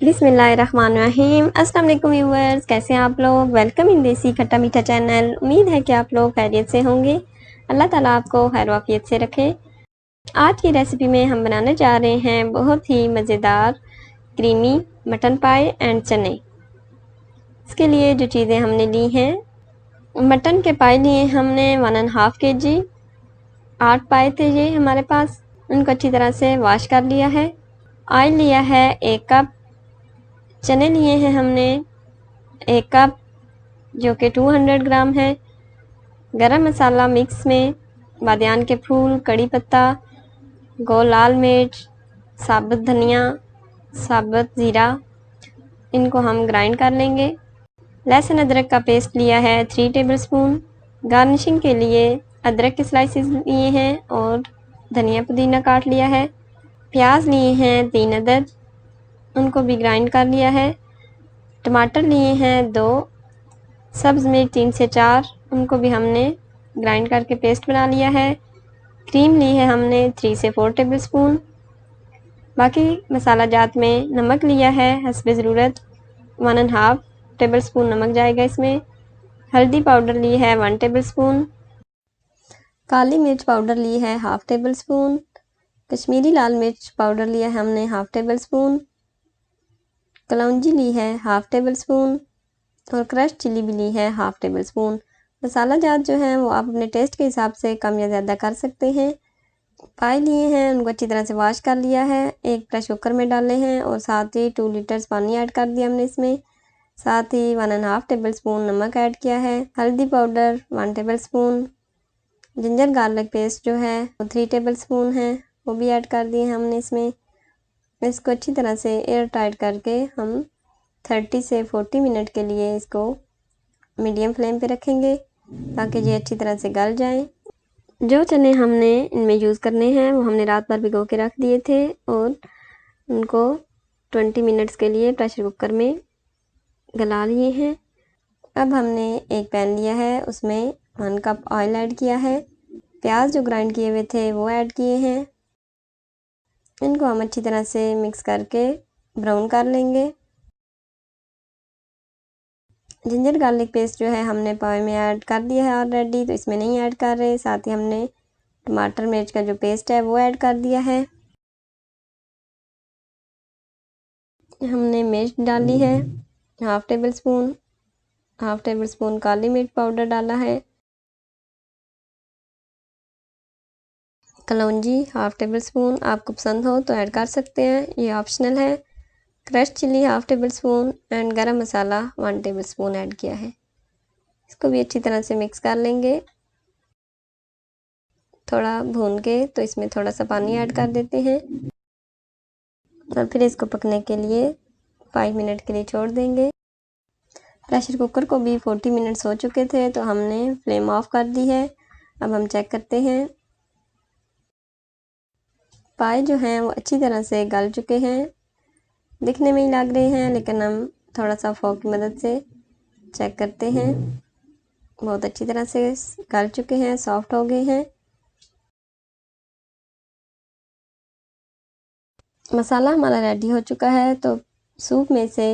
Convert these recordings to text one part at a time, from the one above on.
बिस्मिल्लाहिर्रहमानिर्रहीम। अस्सलाम वालेकुम व्यूअर्स, कैसे हैं आप लोग। वेलकम इन देसी खट्टा मीठा चैनल। उम्मीद है कि आप लोग खैरियत से होंगे। अल्लाह ताला आपको खैर वाफियत से रखे। आज की रेसिपी में हम बनाने जा रहे हैं बहुत ही मज़ेदार क्रीमी मटन पाए एंड चने। इसके लिए जो चीज़ें हमने ली हैं, मटन के पाए लिए हमने 1.5 kg। 8 पाए थे ये हमारे पास। उनको अच्छी तरह से वॉश कर लिया है। ऑयल लिया है 1 कप। चने लिए हैं हमने 1 कप जो कि 200 ग्राम है। गरम मसाला मिक्स में बादियान के फूल, कड़ी पत्ता, गोल लाल मिर्च, साबुत धनिया, साबुत ज़ीरा, इनको हम ग्राइंड कर लेंगे। लहसुन अदरक का पेस्ट लिया है 3 टेबलस्पून। गार्निशिंग के लिए अदरक के स्लाइसेस लिए हैं और धनिया पुदीना काट लिया है। प्याज लिए हैं 3 अदद, उनको भी ग्राइंड कर लिया है। टमाटर लिए हैं 2, सब्ज़ मिर्च 3 से 4, उनको भी हमने ग्राइंड करके पेस्ट बना लिया है। क्रीम ली है हमने 3 से 4 टेबलस्पून। बाकी मसाला जात में नमक लिया है हस्बे ज़रूरत, 1.5 टेबलस्पून नमक जाएगा इसमें। हल्दी पाउडर ली है 1 टेबलस्पून। काली मिर्च पाउडर ली है 1/2 टेबलस्पून। कश्मीरी लाल मिर्च पाउडर लिया है हमने 1/2 टेबलस्पून। कलौंजी ली है 1/2 टेबलस्पून और क्रश चिली भी ली है 1/2 टेबलस्पून। मसाला जात जो है वो आप अपने टेस्ट के हिसाब से कम या ज़्यादा कर सकते हैं। पाए लिए हैं, उनको अच्छी तरह से वॉश कर लिया है। एक प्रेशर कुकर में डाले हैं और साथ ही 2 लीटर्स पानी ऐड कर दिया हमने इसमें। साथ ही 1.5 टेबलस्पून नमक ऐड किया है। हल्दी powder 1 tablespoon. Ginger garlic paste जो है वो 3 टेबलस्पून है, वो भी ऐड कर दिए हमने इसमें। इसको अच्छी तरह से एयर टाइट करके हम 30 से 40 मिनट के लिए इसको मीडियम फ्लेम पे रखेंगे ताकि ये अच्छी तरह से गल जाएं। जो चने हमने इनमें यूज़ करने हैं वो हमने रात भर भिगो के रख दिए थे और उनको 20 मिनट्स के लिए प्रेशर कुकर में गला लिए हैं। अब हमने एक पैन लिया है, उसमें 1 कप ऑयल ऐड किया है। प्याज जो ग्राइंड किए हुए थे वो ऐड किए हैं। इनको हम अच्छी तरह से मिक्स करके ब्राउन कर लेंगे। जिंजर गार्लिक पेस्ट जो है हमने पाए में ऐड कर दिया है ऑलरेडी, तो इसमें नहीं ऐड कर रहे। साथ ही हमने टमाटर मिर्च का जो पेस्ट है वो ऐड कर दिया है। हमने मिर्च डाली है 1/2 टेबलस्पून। 1/2 टेबलस्पून काली मिर्च पाउडर डाला है। कलौंजी 1/2 टेबलस्पून, आपको पसंद हो तो ऐड कर सकते हैं, ये ऑप्शनल है। क्रश चिली 1/2 टेबलस्पून एंड गरम मसाला 1 टेबलस्पून ऐड किया है। इसको भी अच्छी तरह से मिक्स कर लेंगे। थोड़ा भून के तो इसमें थोड़ा सा पानी ऐड कर देते हैं और फिर इसको पकने के लिए 5 मिनट के लिए छोड़ देंगे। प्रेशर कुकर को भी 40 मिनट्स हो चुके थे तो हमने फ्लेम ऑफ कर दी है। अब हम चेक करते हैं। पाए जो हैं वो अच्छी तरह से गल चुके हैं, दिखने में ही लग रहे हैं, लेकिन हम थोड़ा सा फोक की मदद से चेक करते हैं। बहुत अच्छी तरह से गल चुके हैं, सॉफ्ट हो गए हैं। मसाला हमारा रेडी हो चुका है, तो सूप में से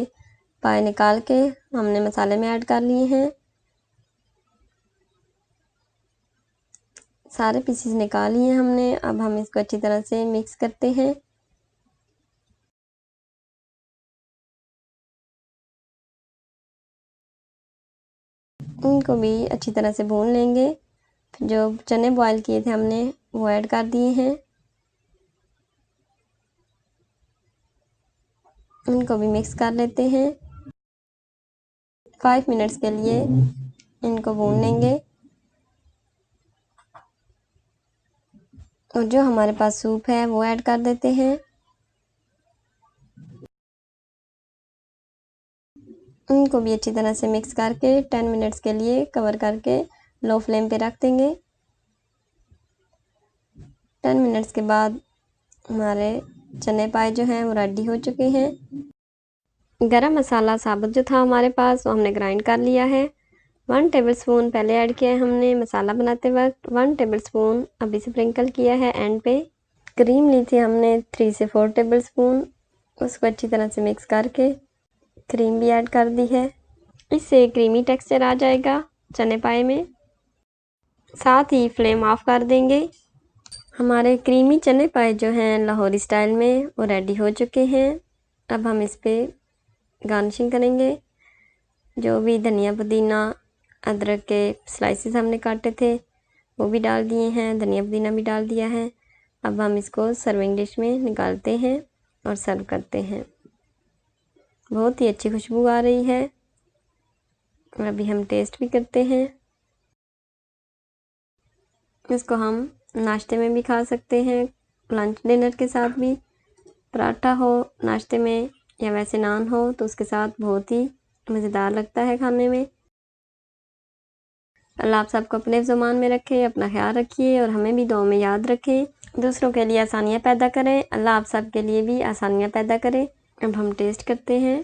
पाए निकाल के हमने मसाले में ऐड कर लिए हैं। सारे पीसेस निकाल लिए हमने। अब हम इसको अच्छी तरह से मिक्स करते हैं। इनको भी अच्छी तरह से भून लेंगे। जो चने बॉईल किए थे हमने वो ऐड कर दिए हैं। इनको भी मिक्स कर लेते हैं। 5 मिनट्स के लिए इनको भून लेंगे। और जो हमारे पास सूप है वो ऐड कर देते हैं। इनको भी अच्छी तरह से मिक्स करके 10 मिनट्स के लिए कवर करके लो फ्लेम पे रख देंगे। 10 मिनट्स के बाद हमारे चने पाए जो हैं वो रेडी हो चुके हैं। गरम मसाला साबुत जो था हमारे पास वो हमने ग्राइंड कर लिया है। 1 टेबलस्पून पहले ऐड किया है हमने मसाला बनाते वक्त। 1 टेबलस्पून अभी स्प्रिंकल किया है एंड पे। क्रीम ली थी हमने 3 से 4 टेबलस्पून। उसको अच्छी तरह से मिक्स करके क्रीम भी ऐड कर दी है। इससे क्रीमी टेक्सचर आ जाएगा चने पाए में। साथ ही फ्लेम ऑफ कर देंगे। हमारे क्रीमी चने पाए जो हैं लाहौरी स्टाइल में वो रेडी हो चुके हैं। अब हम इस पर गार्निशिंग करेंगे। जो भी धनिया पुदीना अदरक के स्लाइसेस हमने काटे थे वो भी डाल दिए हैं, धनिया पुदीना भी डाल दिया है। अब हम इसको सर्विंग डिश में निकालते हैं और सर्व करते हैं। बहुत ही अच्छी खुशबू आ रही है। अभी हम टेस्ट भी करते हैं। इसको हम नाश्ते में भी खा सकते हैं, लंच डिनर के साथ भी। पराठा हो नाश्ते में या वैसे नान हो तो उसके साथ बहुत ही मज़ेदार लगता है खाने में। अल्लाह आप सबको अपने ज़ुबान में रखे, अपना ख्याल रखिए और हमें भी दुआ में याद रखें। दूसरों के लिए आसानियाँ पैदा करें। अल्लाह आप सब के लिए भी आसानियाँ पैदा करे। अब हम टेस्ट करते हैं।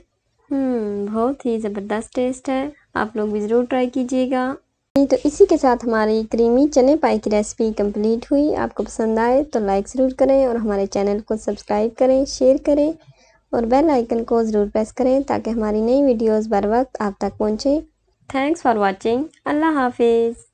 बहुत ही ज़बरदस्त टेस्ट है। आप लोग भी ज़रूर ट्राई कीजिएगा। तो इसी के साथ हमारी क्रीमी चने पाई की रेसिपी कंप्लीट हुई। आपको पसंद आए तो लाइक ज़रूर करें और हमारे चैनल को सब्सक्राइब करें, शेयर करें और बेल आइकन को ज़रूर प्रेस करें ताकि हमारी नई वीडियोस बर वक्त आप तक पहुँचें। Thanks for watching. अल्लाह हाफिज़।